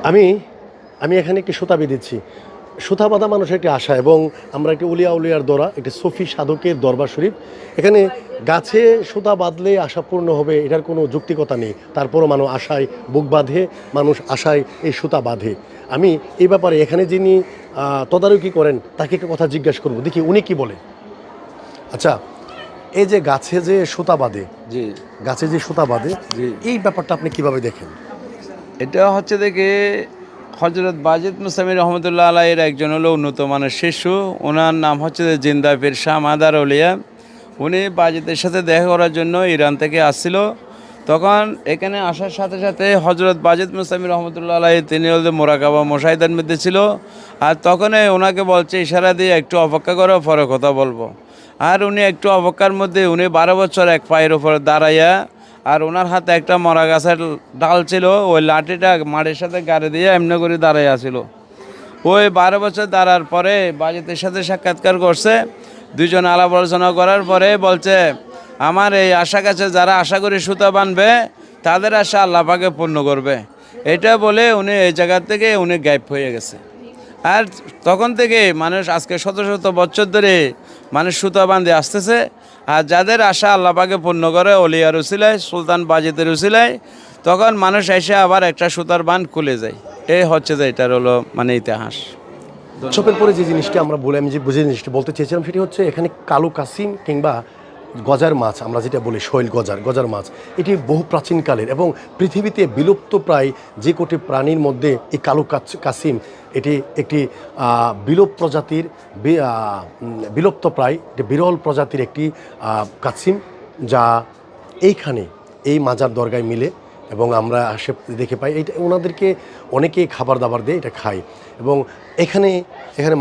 আমি আমি এখানে একটি সুতা বেঁধেছি। সুতা বাঁধা মানুষের একটি আশা, এবং আমরা একটি উলিয়া উলিয়ার দরা, একটি সফি সাধকের দরবার শরীফ। এখানে গাছে সুতা বাঁধলে আশা পূর্ণ হবে, এটার কোনো যৌক্তিকতা নেই। তারপরও মানুষ আশায় বুক বাঁধে, মানুষ আশায় এই সুতা বাঁধে। আমি এই ব্যাপারে এখানে যিনি তদারকি করেন তাকে একটা কথা জিজ্ঞাসা করবো, দেখি উনি কি বলে। আচ্ছা, এই যে গাছে যে সুতা বাঁধে, জি গাছে যে সুতা বাঁধে, জি এই ব্যাপারটা আপনি কিভাবে দেখেন? এটা হচ্ছে দেখে হজরত বাজিদ মুস্তামি রহমতুল্লাহ আলাইয়ের একজন হলো উন্নত মানের শিষ্য। ওনার নাম হচ্ছে যে জিন্দা পীর শাহ মাদার আউলিয়া। উনি বাজিদের সাথে দেখা করার জন্য ইরান থেকে আসছিল। তখন এখানে আসার সাথে সাথে হজরত বাজিদ মুস্তামি রহমতুল্লাহ আলাই তিনি হলো মোরাকাবা মোশাহিদার মধ্যে ছিল। আর তখনই ওনাকে বলছে ইশারা দিয়ে একটু অপেক্ষা করো, পরে কথা বলবো। আর উনি একটু অপেক্ষার মধ্যে উনি 12 বছর এক পায়ের উপরে দাঁড়াইয়া, আর ওনার হাতে একটা মরা গাছের ডাল ছিল, ওই লাঠিটা মাটির সাথে গাড়ি দিয়ে এমনি করে দাঁড়াইয়া ছিল। ওই 12 বছর দাঁড়ার পরে বাজিতের সাথে সাক্ষাৎকার করছে। দুজন আলাপ আলোচনা করার পরে বলছে, আমার এই আশা কাছে যারা আশা করি সুতা বানবে তাদের আশা আল্লাহ পাকে পূর্ণ করবে। এটা বলে উনি এই জায়গা থেকে উনি গায়েব হয়ে গেছে। আর তখন থেকে মানুষ আজকে শত শত বছর ধরে মানুষ সুতা বাঁধে আসতেছে। আর যাদের আশা আল্লাহ পাকে পূর্ণ করে অলিয়ার উসিলায়, সুলতান বাজিদের উসিলায়, তখন মানুষ এসে আবার একটা সুতার বাঁধ খুলে যায়। এই হচ্ছে যে এটার হলো মানে ইতিহাস। চোপের পরে যে জিনিসটা আমরা বলে, আমি যে বুঝে জিনিসটা বলতে চেয়েছিলাম সেটি হচ্ছে এখানে কালো কাসিম কিংবা গজার মাছ, আমরা যেটা বলি শৈল গজার মাছ, এটি বহু প্রাচীনকালের এবং পৃথিবীতে বিলুপ্ত প্রায় যে কোটি প্রাণীর মধ্যে এই কালো কাসিম এটি একটি বিলুপ্ত প্রায় একটি বিরল প্রজাতির একটি কাসিম, যা এইখানে এই মাজার দরগায় মিলে এবং আমরা আসে দেখে পাই। এটা ওনাদেরকে অনেকেই খাবার দাবার দিয়ে এটা খায়। এবং এখানে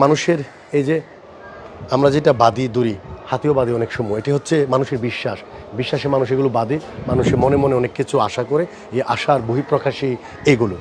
মানুষের এই যে আমরা যেটা বাঁধি দড়ি, হাতেও বাঁধে অনেক সময়, এটি হচ্ছে মানুষের বিশ্বাসে মানুষ এগুলো বাঁধে, মানুষের মনে মনে অনেক কিছু আশা করে, এই আশার বহিঃপ্রকাশই এগুলো।